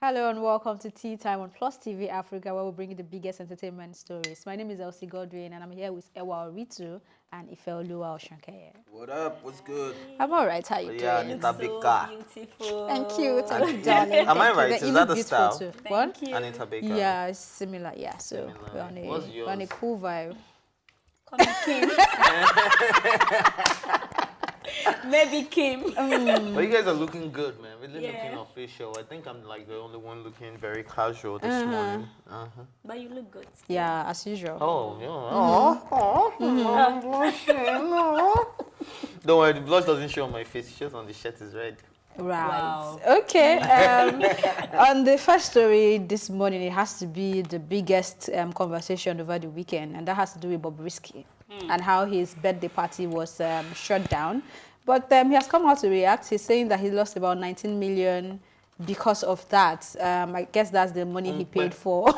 Hello and welcome to Tea Time on Plus TV Africa, where we bring you the biggest entertainment stories. My name is Elsie Godwin, and I'm here with Ewa Oritu and Ifeoluwa Oshankeye. What up? What's good? I'm all right. How you doing? Yeah, You look so beautiful. Thank you, darling. Am I Thank you. right? Is You that look the beautiful style? too. Thank What? you. Anita Baker. Yeah, it's similar. Yeah, so Similar. we're on a cool vibe. Come Kim. Maybe Kim. But you guys are looking good, man. Really Yeah. looking official. I think I'm like the only one looking very casual this morning. But you look good. Yeah, as usual. Oh, yeah. I'm blushing. Don't worry, the blush doesn't show on my face. It's just on the shirt is red. Right. Wow. Okay. On the first story this morning, it has to be the biggest conversation over the weekend, and that has to do with Bobrisky and how his birthday party was shut down. But he has come out to react. He's saying that he lost about 19 million because of that. I guess that's the money he paid for.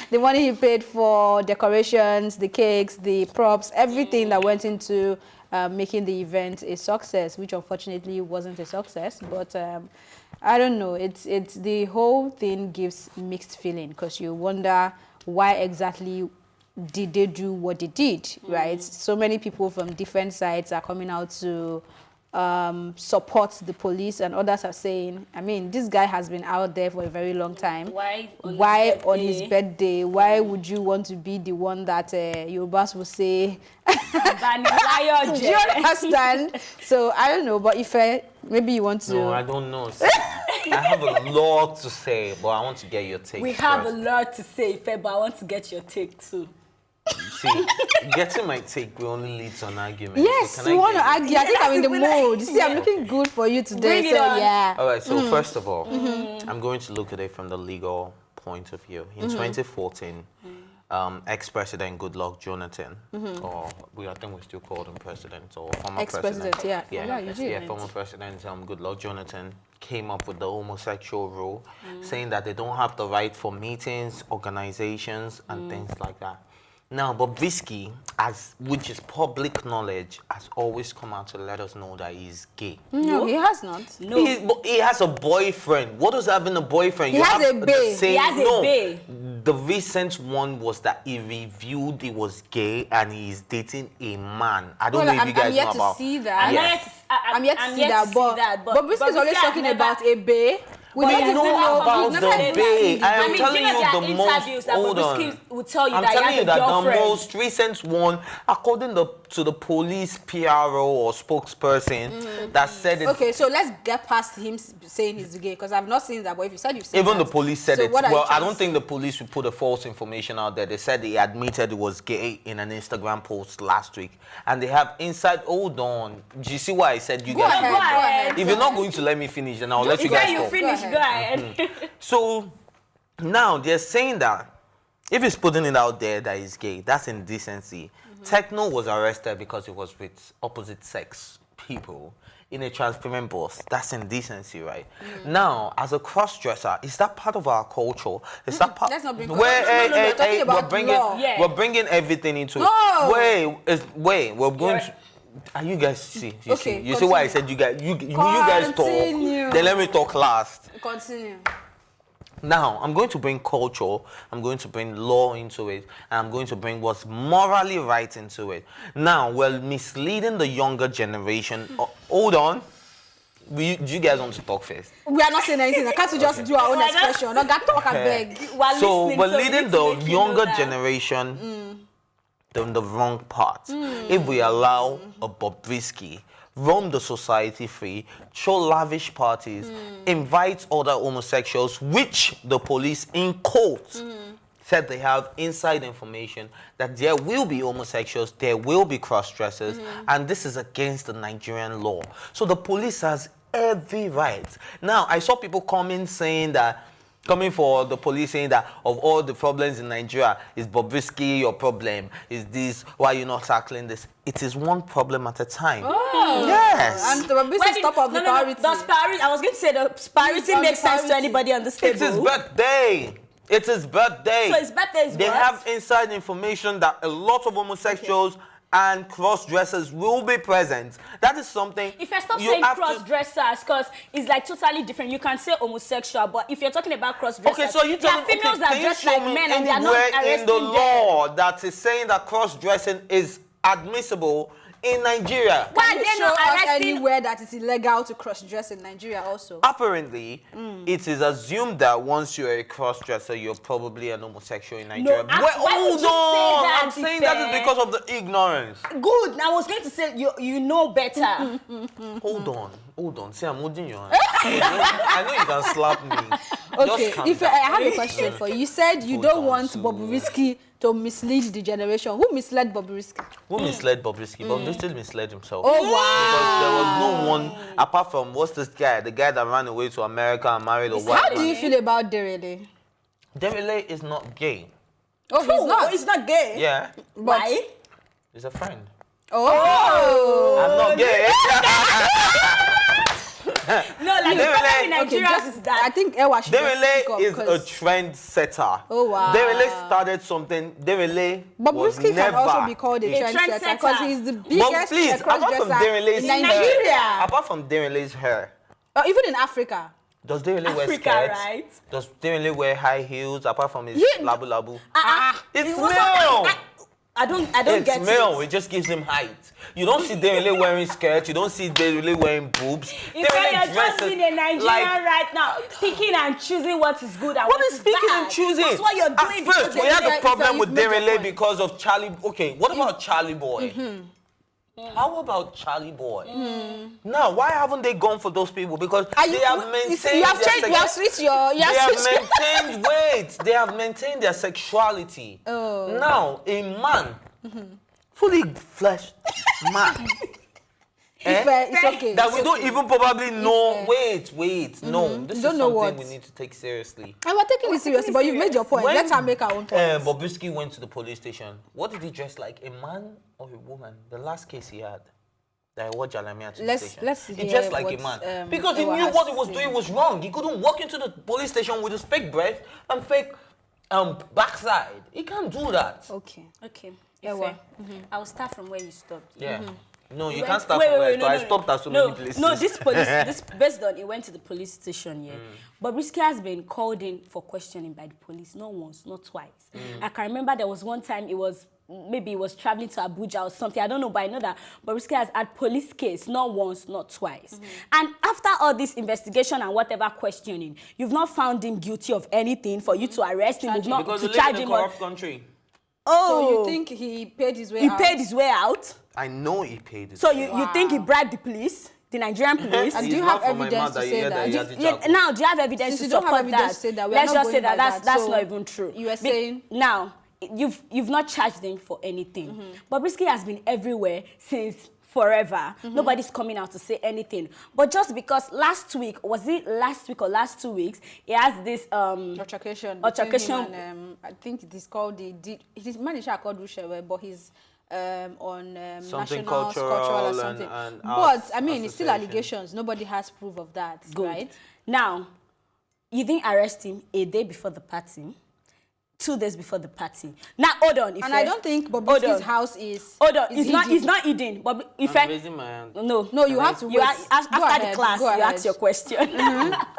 The money he paid for decorations, the cakes, the props, everything that went into making the event a success, which unfortunately wasn't a success. But I don't know. It's the whole thing gives mixed feeling, because you wonder why exactly did they do what they did, right? So many people from different sides are coming out to support the police, and others are saying, I mean, this guy has been out there for a very long time. Why On his birthday? Why would you want to be the one that Yorubas will say? Do you understand? So I don't know, but if maybe you want to. No, I don't know. I have a lot to say, but I want to get your take. We have a lot to say, Fe, but I want to get your take too. See, getting my take will only lead to an argument. Yes, So you want to argue. I think I'm in the Yes, mood. You see, I'm looking good for you today. Bring it So on. yeah. All right, so first of all, I'm going to look at it from the legal point of view. In 2014, ex-president Goodluck Jonathan, or I think we still call him president, or former Ex-president, president. yeah, you did. Former president Goodluck Jonathan came up with the homosexual rule, saying that they don't have the right for meetings, organizations, and things like that. Now, Bobrisky, which is public knowledge, has always come out to let us know that he's gay. No, he has not. No. He has a boyfriend. What does having a boyfriend? He You has have a the bae. same- He has a no, bae. The recent one was that he revealed he was gay and he is dating a man. I don't know if you guys I'm yet know to about. see that. I'm yet to see that. But Bobrisky is always talking about a bae. We But don't you even know know. about We've the never even bae. seen the I am bae. telling you the most. Hold on. Will tell you I'm that he telling has you a that the girlfriend. most recent one, according to the police PRO or spokesperson, that said it. Okay, so let's get past him saying he's gay, because I've not seen that. But if you said you've seen Even that, the police said so it. what are Well, your I don't chances? think the police would put a false information out there. They said he admitted he was gay in an Instagram post last week. And they have inside, hold on. Do you see why I said you Go guys? ahead, Go ahead. If you're not going to let me finish, then I'll let you If guys you talk. finish, Go go ahead. So now they're saying that if he's putting it out there that he's gay, that's indecency. Techno was arrested because he was with opposite sex people in a transparent bus. That's indecency, right? Now, as a cross-dresser, is that part of our culture? Is that part? Let's not bring Wait, culture. No, we're talking about law. Yeah. we're bringing everything into No. it. Wait, we're going to. Are you guys see? You Okay, see? You see why I continue. said you guys talk. Continue. Then let me talk last. Continue. Now, I'm going to bring culture, I'm going to bring law into it, and I'm going to bring what's morally right into it. Now, we're misleading the younger generation. Hold on. Do you guys want to talk first? We are not saying anything. I can't we just do our own We're not- expression? No, got talk and Okay. beg. So, listening, we're so we leading need to the make you know younger that. generation down the wrong path. If we allow a Bobrisky roam the society free, throw lavish parties, invite other homosexuals, which the police in court said they have inside information that there will be homosexuals, there will be cross-dressers, and this is against the Nigerian law. So the police has every right. Now, I saw people coming for the police saying that of all the problems in Nigeria, is Bobrisky your problem? Is this, why are you not tackling this? It is one problem at a time. Oh. Yes. And the Bobrisky is top of the priority. Does priority? I was going to say the priority on makes the sense to priority. anybody on the It's table. his birthday. It's his birthday. So his birthday is They what? have inside information that a lot of homosexuals and cross-dressers will be present. That is something. If I stop saying cross-dressers, because it's like totally different. You can say homosexual, but if you're talking about cross-dressers, okay, so you tell me, females that dress like men and they're not arresting in the law that is saying that cross-dressing is admissible in Nigeria? Why they not arresting anywhere that it's illegal to cross-dress in Nigeria also? Apparently, it is assumed that once you're a cross-dresser, you're probably an homosexual in Nigeria. No, hold on! I'm saying that is because of the ignorance. Good. I was going to say you know better. Hold on. See, I'm holding your hand. I know you can slap me. Okay, if I have a question for you. You said you don't want Bobrisky to mislead the generation. Who misled Bobrisky? Who misled Bobrisky? Bobrisky misled himself. Oh, wow. Because there was no one, apart from, what's this guy? The guy that ran away to America and married a white How do you feel about Derele? Derele is not gay. Oh, he's not? He's not gay? Yeah. Why? He's a friend. Oh! I'm not gay. No, like the problem in Nigeria is that I think Ewa should Derele is a trendsetter. Oh, wow. Derele started something. Derele was Bobrisky never can also be called a trendsetter because he's the biggest cross-dresser in Nigeria. Apart from Derele's hair. Even in Africa. Does Derele wear skirts? Right? Does Derele wear high heels apart from his labu labu? It's was male. I don't It's get male. it. It just gives him height. You don't see Derele wearing skirts. You don't see Derele wearing boobs. If you're just being a Nigerian right now, picking and choosing what is good and what is picking and choosing? That's what you're doing. At first, we had a problem with Derele because of Charlie. Okay, what about Charlie Boy? How about Charlie Boy? Now, why haven't they gone for those people? Because they have maintained. You have switched your. They have maintained weight. They have maintained their sexuality. Oh. Now, a man, fully fleshed man. It's okay. That we don't even probably know. Wait. No, this is something we need to take seriously. And we're taking it seriously, but you've made your point. Let her make her own point. Bobrisky went to the police station. What did he dress like? A man or a woman? The last case he had. That I watched Alamia to the station. Let's he dressed like a man. Because he knew what he was doing was wrong. He couldn't walk into the police station with his fake breast and fake backside. He can't do that. Okay. I will start from where you stopped. Yeah. No, you can't start from where I stopped at so many places. No, this based on it went to the police station, yeah. Bobrisky has been called in for questioning by the police, not once, not twice. I can remember there was one time maybe he was traveling to Abuja or something, I don't know, but I know that Bobrisky has had police case, not once, not twice. And after all this investigation and whatever questioning, you've not found him guilty of anything for you to arrest him, because to we charge live in him. a corrupt country. So you think he paid his way out? He paid his way out? I know he paid his So way you think he bribed the police? The Nigerian police? And do you have evidence to say that? Now, do you have evidence to support that? Let's just say that that's not even true. You were saying? Now, you've not charged them for anything. Bobrisky has been everywhere since forever. Nobody's coming out to say anything. But just because last week, was it last week or last 2 weeks, he has this altercation. And, I think it is called his manager called Rushewe, but he's on national cultural or something. But I mean, it's still allegations. Nobody has proof of that, right? Now, you didn't arrest him a day before the party. 2 days before the party. Now, hold on. And I don't think Bobrisky's house is. Hold on. It's not hidden. But if I'm raising my hand. No, you have to wait. After the class, you ask your question.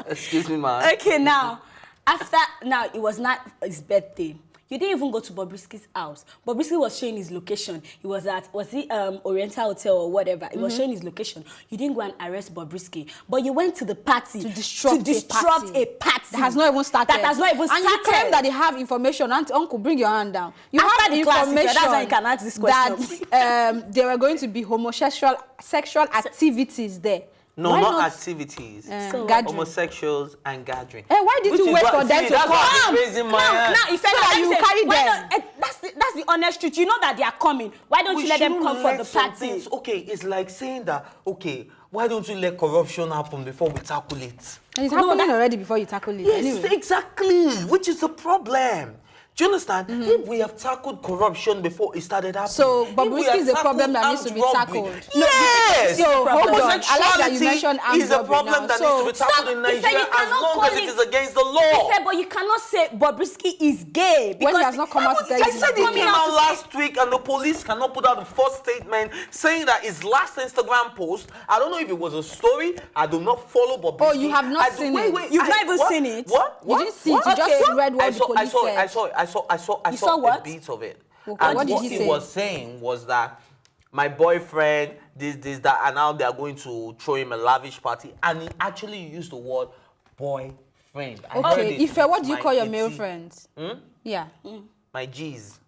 Excuse me, man. Okay, now, it was not his birthday. You didn't even go to Bobrisky's house. Bobrisky was showing his location. He was at, Oriental Hotel or whatever. He was showing his location. You didn't go and arrest Bobrisky. But you went to the party to disrupt a party. That has not even started. And you claim that they have information. Uncle, bring your hand down. You After have the information that's why you can ask this question. that there were going to be sexual activities there. No, not activities. Homosexuals and gathering. Why did you wait for them to come? Now, if you carry them. That's the honest truth. You know that they are coming. Why don't you let them come for the party? Okay, it's like saying that, okay, why don't you let corruption happen before we tackle it? And it's happening already before you tackle it. Yes, anyway. Exactly, which is the problem. Do you understand? If we have tackled corruption before it started happening, So Bobrisky is a problem that needs to be tackled. Yes! So hold on. I like that you mentioned armed is a robbery problem now. that So needs to be tackled in Nigeria as long as it is against the law. Ife, but you cannot say Bobrisky is gay because when he has not come out to tell you I said he's it gay. came out last week and the police cannot put out the first statement saying that his last Instagram post, I don't know if it was a story, I do not follow Bobrisky. Oh, you have not seen it? You've not even seen it? What? You didn't see it, you just read what the police said. I saw what? a bit of it. Okay, And what did what he he say? was saying was that my boyfriend, this, that, and now they are going to throw him a lavish party. And he actually used the word boyfriend. I heard Okay, it. Ife, what do you My call your ET. male friends? Yeah. My G's.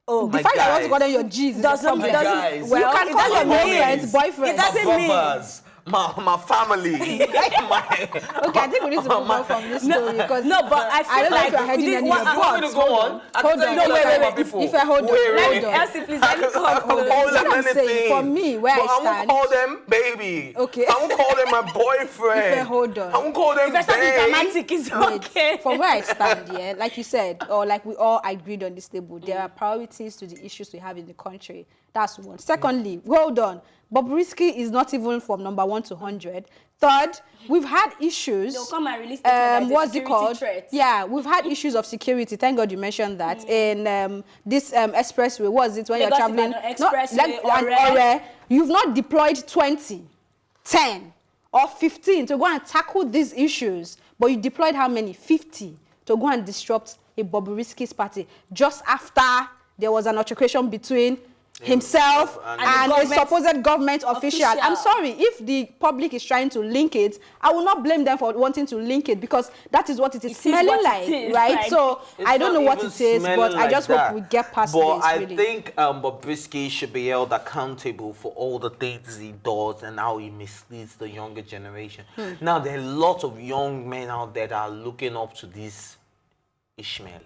Oh, The My fact that you want to guys. call them your G's is a Doesn't- problem. it doesn't- guys. You well, can it call doesn't your male mean- friends boyfriends. it doesn't My mean- brothers, my family. Okay, I think we need to move on from this story because No, but I feel I don't know like if you're heading you anywhere. did- You want me to go on? I can Hold tell on. you No, what wait, my wait. people. If I hold on, Wait. Elsie, please, let me come. I can call What them I'm saying, anything. for me, where but I won't stand- call them baby. Okay. I won't call them my boyfriend. Ife, hold on. I won't call them If I start being babe. dramatic, it's Wait, okay. from where I stand, yeah, like you said, or like we all agreed on this table, there are priorities to the issues we have in the country. That's one. Secondly, hold on. Bobrisky is not even from number 1 to 100. Third, we've had issues. They'll come and release statement that it's a what's it security called? threat. Yeah, we've had issues of security. Thank God you mentioned that. In this expressway, was it when Lagos you're traveling? Ibadan expressway, and Ore. you've not deployed 20, 10, or 15 to go and tackle these issues, but you deployed how many? 50 to go and disrupt a Bobrisky's party just after there was an altercation between himself and a supposed government official. I'm sorry, if the public is trying to link it, I will not blame them for wanting to link it because that is what it is smelling like, right? So I don't know what it is, but I just hope we get past this. But I really. think Bobrisky should be held accountable for all the things he does and how he misleads the younger generation. Now, there are lots of young men out there that are looking up to this Ishmael.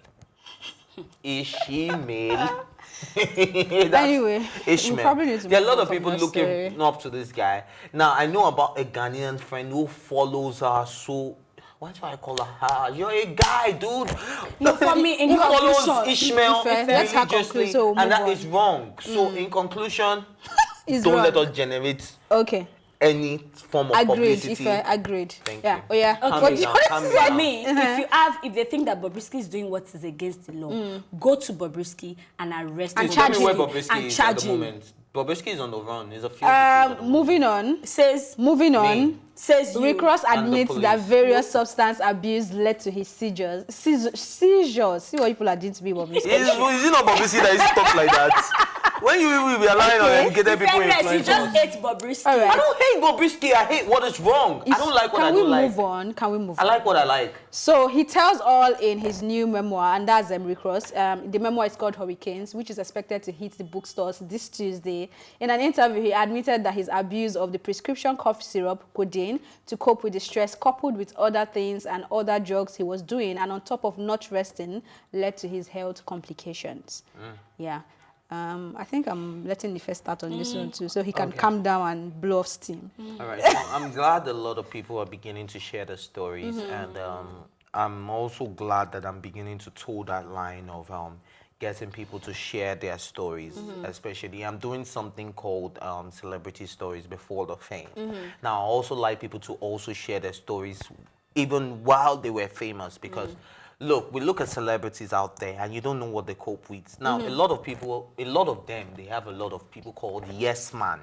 Anyway, Ishmael. we probably need to There are a move lot of on people from that looking story. up to this guy. Now, I know about a Ghanaian friend who follows her so... Why do I call her? You're a guy, dude. No, for me, in who follows conclusion, Ishmael let's have religiously, conclusion, so we'll and move that on. is wrong. So, in conclusion, It's don't wrong. let us generate Okay. any form of Agreed, publicity. Ife, agreed. Thank yeah. you. Oh, yeah. Calm What me do you down, want to calm me say? For me, if they think that Bobrisky is doing what is against the law, go to Bobrisky and arrest And him. charge Tell me him. where Bobrisky And is charge at the him. moment. Bobrisky is on the run. He's a fugitive at the moment. Moving on. Moving Me. says you. Rick Ross And the admits that police. various substance abuse led to his seizures. Seizures. See what people are doing to me, Bobrisky. Is it not Bobrisky that is talk like that? When you will be aligned on educated people Fairness, you influence just us. hate Bobrisky. All right. I don't hate Bobrisky. I hate what is wrong. I don't like what I don't like. Can we move on? Can we move I on? like what I like. So he tells all in his new memoir, and that's Rick Ross. The memoir is called Hurricanes, which is expected to hit the bookstores this Tuesday. In an interview, he admitted that his abuse of the prescription cough syrup, Codeine, to cope with the stress, coupled with other things and other drugs he was doing, and on top of not resting, led to his health complications. Yeah. I think I'm letting the first start on this one too, so he can calm down and blow off steam. All right. So I'm glad a lot of people are beginning to share their stories, and I'm also glad that I'm beginning to toe that line of getting people to share their stories. Especially, I'm doing something called celebrity stories before the fame. Now, I also like people to also share their stories even while they were famous, because look, we look at celebrities out there and you don't know what they cope with. Now, a lot of people, a lot of them, they have a lot of people called yes man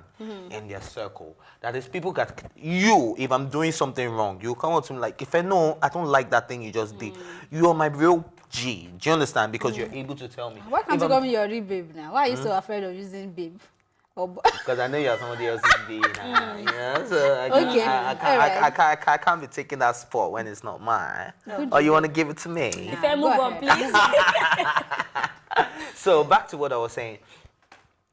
in their circle. That is, people that you, if I'm doing something wrong, you come up to me like, if I know I don't like that thing you just did, you are my real G. Do you understand? Because you're able to tell me. Why can't you call me your real babe now? Why are you so afraid of using babe? Because I know you're somebody else's babe now. Yeah, so Okay, I can't be taking that spot when it's not mine. Or you want to give it to me? If I move on, please. So back to what I was saying.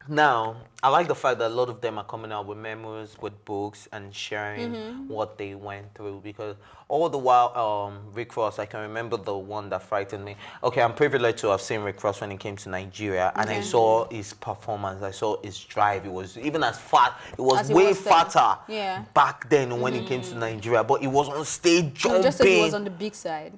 Now, I like the fact that a lot of them are coming out with memoirs, with books, and sharing what they went through. Because all the while, Rick Ross, I can remember the one that frightened me. Okay, I'm privileged to have seen Rick Ross when he came to Nigeria, and I saw his performance, I saw his drive. It was even as fat, it was way fatter back then when he came to Nigeria. But he was on stage jumping. Just said he was on the big side.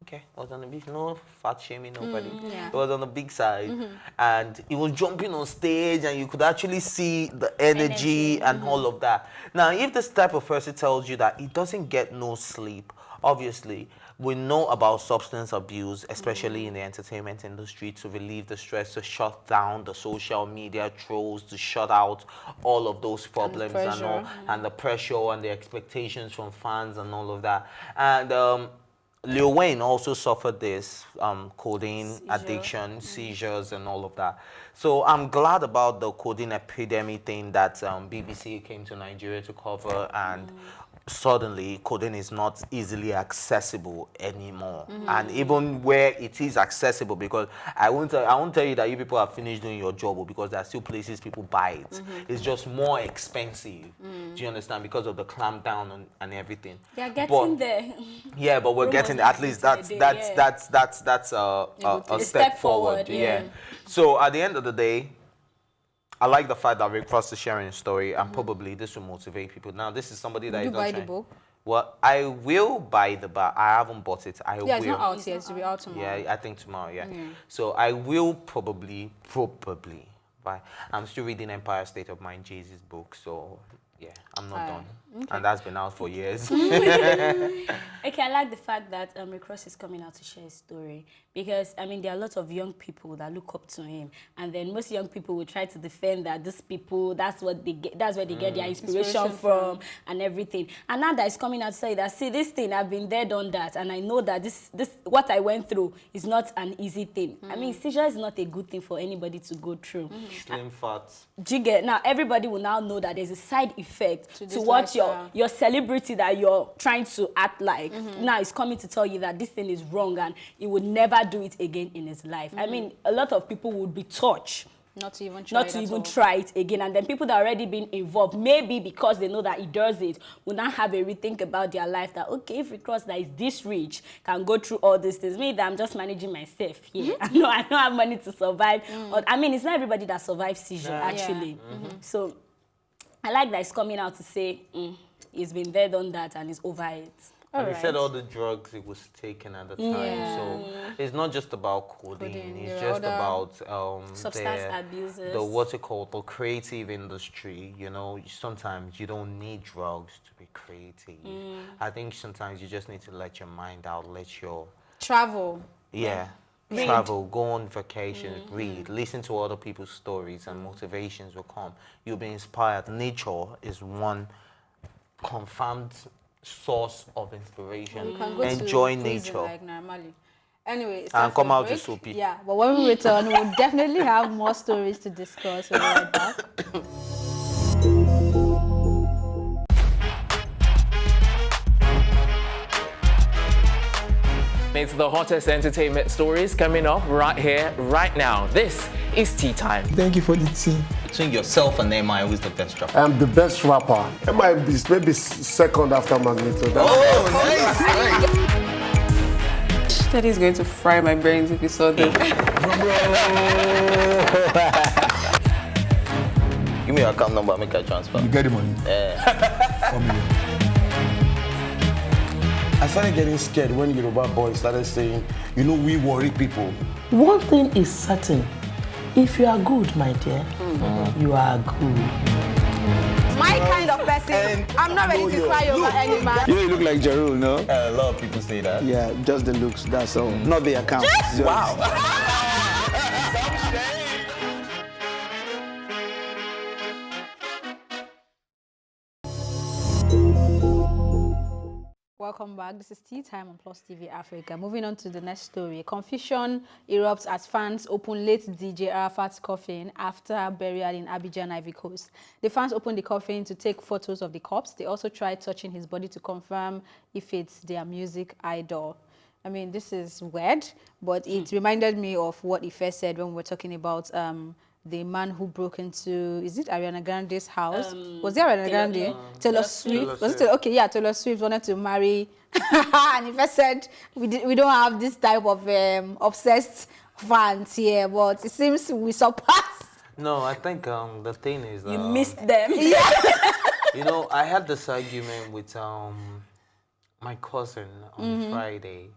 Okay, it was on the big, no fat shaming, nobody. Yeah. It was on the big side, and he was jumping on stage, and you could actually see the energy and all of that. Now, if this type of person tells you that he doesn't get no sleep, obviously, we know about substance abuse, especially in the entertainment industry, to relieve the stress, to shut down the social media trolls, to shut out all of those problems and all, and the pressure and the expectations from fans and all of that. And Lil Wayne also suffered this codeine addiction, seizures, and all of that. So I'm glad about the codeine epidemic thing that BBC came to Nigeria to cover, and suddenly codeine is not easily accessible anymore. And even where it is accessible, because I won't tell you that you people have finished doing your job, because there are still places people buy it. It's just more expensive. Do you understand? Because of the clampdown and everything. They are getting there. Yeah, but we're getting, at least that's a step forward. Yeah. So at the end of the day, I like the fact that Rick Frost is sharing his story, and probably this will motivate people. Now, this is somebody that Did is you not buy trying. the book? Well, I will buy the book. I haven't bought it. I will. Yeah, it's not out yet. It will be out tomorrow. Yeah, I think tomorrow. Yeah. So I will probably buy. I'm still reading Empire State of Mind, Jay-Z's book. So yeah, I'm not done. Okay. And that's been out for years. Okay, I like the fact that Rick Ross is coming out to share his story, because I mean there are a lot of young people that look up to him, and then most young people will try to defend that these people, that's what they get, that's where they get their inspiration from and everything. And now that he's coming out to say that, see, this thing, I've been there, done that, and I know that this what I went through is not an easy thing. I mean, seizure is not a good thing for anybody to go through. Slim fats. Do you get? Now everybody will now know that there's a side effect to what your celebrity that you're trying to act like now is coming to tell you that this thing is wrong, and he would never do it again in his life. I mean, a lot of people would be touched not to even try it again, and then people that already been involved, maybe because they know that he does it, will now have a rethink about their life, that okay, if we cross that is this rich, can go through all these things, me that I'm just managing myself here. I don't have money to survive. Or, I mean, it's not everybody that survives seizure actually. So I like that he's coming out to say he's been there, done that, and he's over it. And he said all the drugs he was taking at the time. So it's not just about codeine. It's just about substance abuses. The what's it called? The creative industry. You know, sometimes you don't need drugs to be creative. I think sometimes you just need to let your mind out, let your travel. Yeah. Travel, go on vacation, read, listen to other people's stories, and motivations will come. You'll be inspired. Nature is one confirmed source of inspiration. You can go enjoy to nature. Like normally. Anyway, it's and come out to break. soapy. Yeah, but when we return, we'll definitely have more stories to discuss. We'll be right back. It's the hottest entertainment stories coming up right here, right now. This is Tea Time. Thank you for the tea. Between yourself and MI, who's the best rapper? I'm the best rapper. MI is maybe second after Magneto. Nice! Said he's going to fry my brains if he saw this. Give me your account number, make a transfer. You get the money? Yeah. 4 million. I started getting scared when Yoruba boys started saying, you know, we worry people. One thing is certain. If you are good, my dear, you are good. My kind of person, I'm not ready to cry over any man. You look like Jarul, no? A lot of people say that. Yeah, just the looks, that's all. Not the account. Wow. Welcome back. This is Tea Time on Plus TV Africa. Moving on to the next story. Confusion erupts as fans open late DJ Arafat's coffin after burial in Abidjan, Ivory Coast. The fans opened the coffin to take photos of the corpse. They also tried touching his body to confirm if it's their music idol. I mean, this is weird, but it reminded me of what Ife said when we were talking about the man who broke into, is it Ariana Grande's house? Was there Ariana Grande? Taylor Swift. Was it okay, yeah, Taylor Swift wanted to marry. And if I said, we don't have this type of obsessed fans here, but it seems we surpassed. No, I think the thing is... you missed them. Yeah. You know, I had this argument with my cousin on Friday.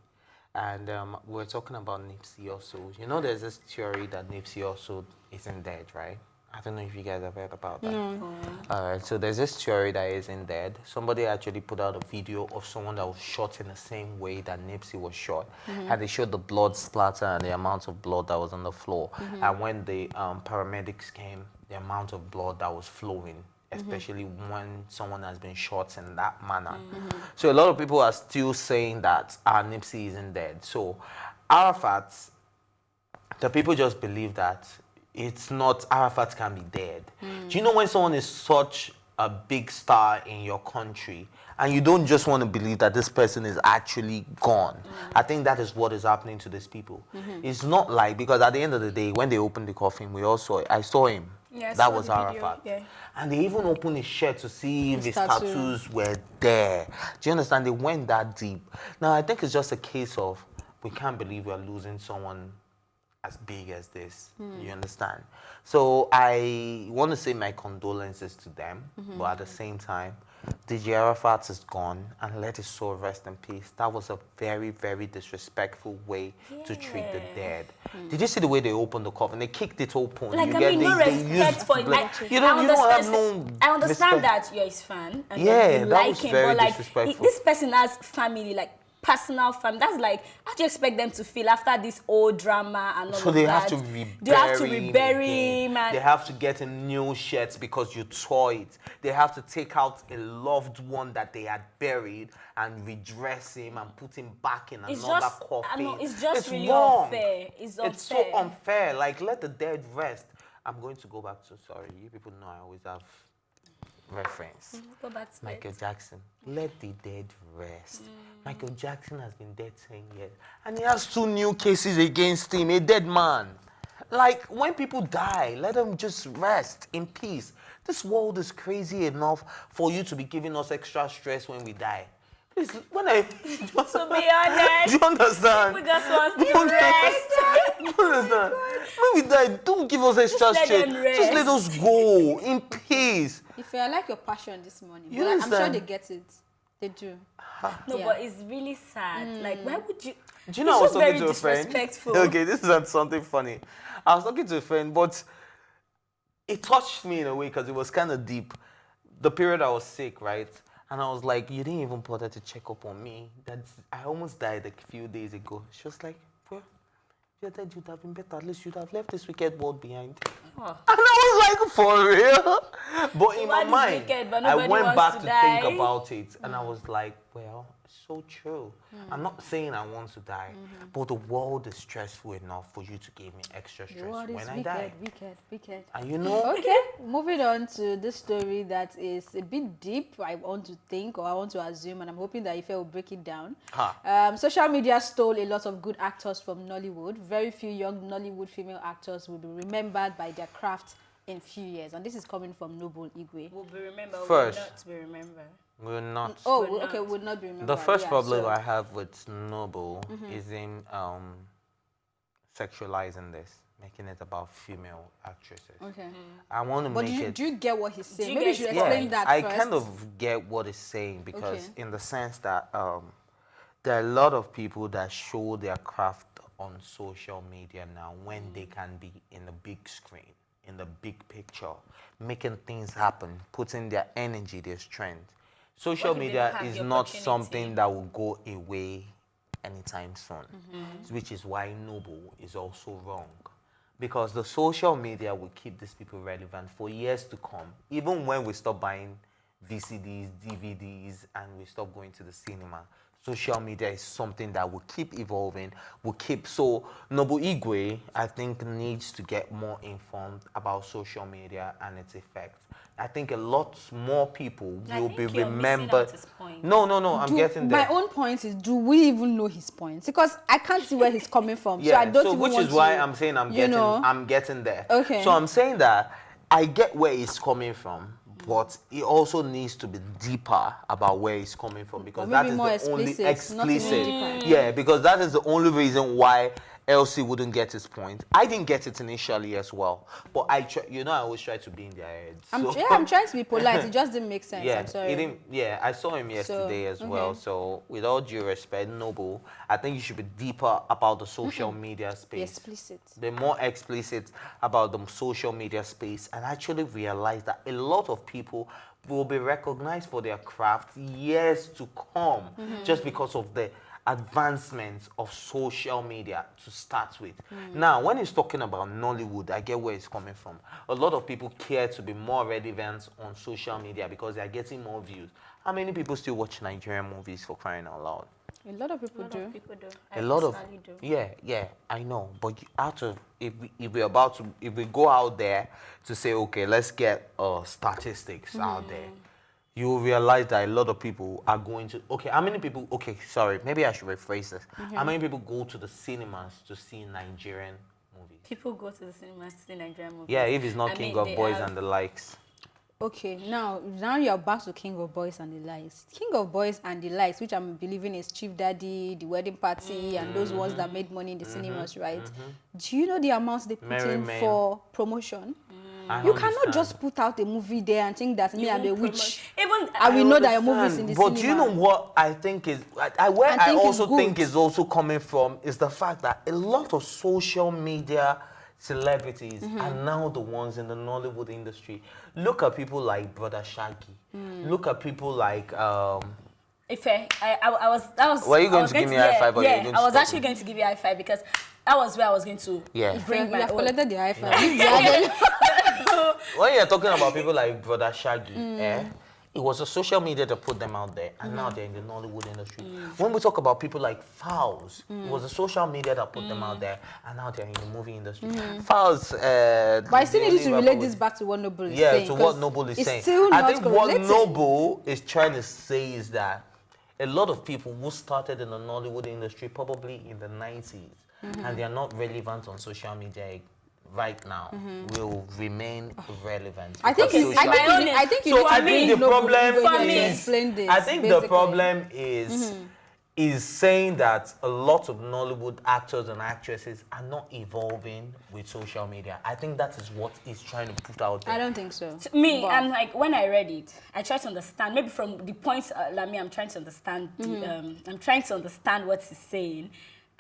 And we're talking about Nipsey also. You know, there's this theory that Nipsey also isn't dead, right? I don't know if you guys have heard about that. No. All right, so there's this theory that isn't dead. Somebody actually put out a video of someone that was shot in the same way that Nipsey was shot. And they showed the blood splatter and the amount of blood that was on the floor. And when the paramedics came, the amount of blood that was flowing, especially when someone has been shot in that manner. So a lot of people are still saying that Nipsey isn't dead. So Arafat, the people just believe that it's not, Arafat can be dead. Do you know when someone is such a big star in your country and you don't just want to believe that this person is actually gone? I think that is what is happening to these people. It's not like, because at the end of the day, when they opened the coffin, I saw him. Yeah, I that saw was the video, Arafat. yeah. And they even opened his shirt to see if his tattoo. tattoos were there. Do you understand? They went that deep. Now, I think it's just a case of we can't believe we're losing someone as big as this. You understand? So I want to say my condolences to them, but at the same time, DJ Arafat is gone, and let his soul rest in peace. That was a very, very disrespectful way to treat the dead. Did you see the way they opened the coffin? They kicked it open. Like, You I get- mean, no they respect used for it. blood. Like, You don't have no I understand respect. that you're his fan and Yeah, you that like was him, very but like disrespectful. this person has family, like personal family. That's like, how do you expect them to feel after this old drama and all So of they that? have to rebury They have to him rebury again. him. And They have to get him new shirts because you tore it. They have to take out a loved one that they had buried and redress him and put him back in it's another just, coffin. I know, it's just really wrong. unfair. It's unfair. It's so unfair. Like, let the dead rest. I'm going to go back to, sorry, you people know I always have reference. Go back to Michael it. Jackson, let the dead rest. Michael Jackson has been dead 10 years. And he has 2 new cases against him, a dead man. Like, when people die, let them just rest in peace. This world is crazy enough for you to be giving us extra stress when we die. Please, when I... To be honest, Do you understand? we just want Do you to rest. Do you understand? When we die, don't give us extra let stress. them rest. Just let us go in peace. If I like your passion this morning, You but I'm sure understand? they get it. They do. No, Yeah. but it's really sad. Like, why would you? Do you know I It's was just talking very to a friend? disrespectful. Okay, this is something funny. I was talking to a friend, but it touched me in a way because it was kind of deep. The period I was sick, right? And I was like, you didn't even bother to check up on me. I almost died a few days ago. She was like, well, if you're dead, you'd have been better. At least you'd have left this wicked world behind. Oh. And I was like, for real? But in my Nobody's mind, wicked, but I nobody went wants back to to die. think about it. And I was like, well, it's so true. I'm not saying I want to die, but the world is stressful enough for you to give me extra stress The world is when I die. wicked. And you know, Okay, moving on to this story that is a bit deep, I want to think, or I want to assume, and I'm hoping that Ife will break it down. Social media stole a lot of good actors from Nollywood. Very few young Nollywood female actors will be remembered by their craft in few years. And this is coming from Noble Igwe. Will be remembered. First. Will not be remembered. we're not. Oh, Would okay, not. would not be remembered. The first yeah, problem so- I have with Noble is him sexualizing this, making it about female actresses. Okay. I want to But make it. do you get what he's saying? you Maybe you get should his explain point? that I first. kind of get what he's saying because Okay. in the sense that there are a lot of people that show their craft on social media now when they can be in the big screen, in the big picture, making things happen, putting their energy, their strength. Social What if they media don't have is the not opportunity? something that will go away anytime soon, which is why Noble is also wrong. Because the social media will keep these people relevant for years to come. Even when we stop buying VCDs, DVDs, and we stop going to the cinema, social media is something that will keep evolving, will keep. So Noble Igwe, I think, needs to get more informed about social media and its effects. I think a lot more people I will think be you're missing remembered. out his point. No, I'm getting there. My own point is, do we even know his points? Because I can't see where he's coming from. So I don't even which want is why to, I'm saying you know. I'm getting there. Okay. So I'm saying that I get where he's coming from, but he also needs to be deeper about where he's coming from because Or that maybe is more the only explicit, not even explicit. deeper. Yeah, because that is the only reason why Elsie wouldn't get his point. I didn't get it initially as well, but I always try to be in their heads. I'm trying to be polite. It just didn't make sense. Yeah, I'm sorry. I saw him yesterday as well. So, with all due respect, Noble, I think you should be deeper about the social media space. Explicit. Be more explicit about the social media space, and actually realize that a lot of people will be recognized for their craft years to come, just because of the advancements of social media to start with. Now, when he's talking about Nollywood, I get where he's coming from. A lot of people care to be more relevant on social media because they are getting more views. How many people still watch Nigerian movies, for crying out loud? A lot of people do. A lot of yeah, I know. But if we go out there to say, okay, let's get statistics out there, you will realize that a lot of people are going to, how many people, sorry, maybe I should rephrase this. How many people go to the cinemas to see Nigerian movies? People go to the cinemas to see Nigerian movies. Yeah, if it's not King of Boys and the likes. Okay, now you're back to King of Boys and the Likes. King of Boys and the Likes, which I'm believing is Chief Daddy, The Wedding Party, and those ones that made money in the cinemas, right? Do you know the amounts they put in for promotion? You cannot just put out a movie there and think that me I'm a witch. And we know that your movie is in the cinema. But do you know what I think is, I also think is also coming from is the fact that a lot of social media celebrities are now the ones in the Nollywood industry. Look at people like Brother Shaggy. Look at people like Ife, that was. Were you going to give me a high five? Yeah, I was actually going to give you a high five because that was where I was going to bring my own. Collected the high five. When you're talking about people like Brother Shaggy, it was the social media that put them out there, and now they're in the Nollywood industry. When we talk about people like Fowls, it was the social media that put them out there, and now they're in the movie industry. Fowls, but I still need to relate this back to what Noble is saying. Yeah, to what Noble is saying. I think what Noble is trying to say is that a lot of people who started in the Nollywood industry probably in the 90s, and they are not relevant on social media right now, will remain relevant. I think the problem is saying that a lot of Nollywood actors and actresses are not evolving with social media. I think that is what he's trying to put out there. I don't think so. To me, I'm like, when I read it, I try to understand, maybe from the points, I'm trying to understand, I'm trying to understand what he's saying.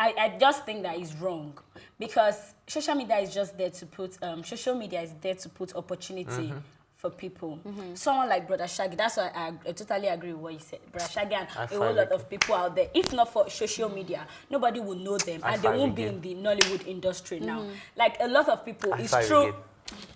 I just think that is wrong because social media is just there to put opportunity for people. Someone like Brother Shaggy, that's why I totally agree with what you said. Brother Shaggy and a whole lot of people out there. If not for social media, nobody will know them and they won't be in the Nollywood industry now. Like a lot of people, it's true.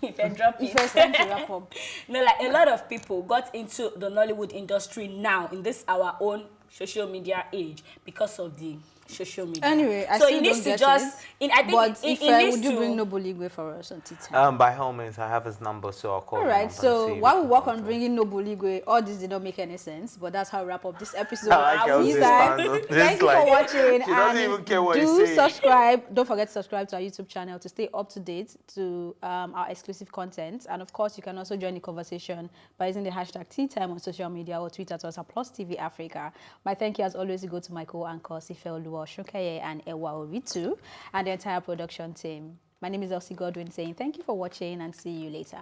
If I drop it. First time to wrap up. No, like a lot of people got into the Nollywood industry now in this our own social media age because of the social media. Anyway, I so still it needs don't to just. Would you bring Noble Igwe for us on tea time? By all means, I have his number, so I'll call him. All right. So while we work on bringing Noble Igwe, all this did not make any sense, but that's how we wrap up this episode. Thank you for watching, and do subscribe. Don't forget to subscribe to our YouTube channel to stay up to date to our exclusive content. And of course, you can also join the conversation by using the hashtag Tea Time on social media or Twitter to us at Plus TV Africa. My thank you as always go to my co-anchors Ifeoluwa Shokaye and Ewa Oritu and the entire production team. My name is Elsie Godwin saying thank you for watching and see you later.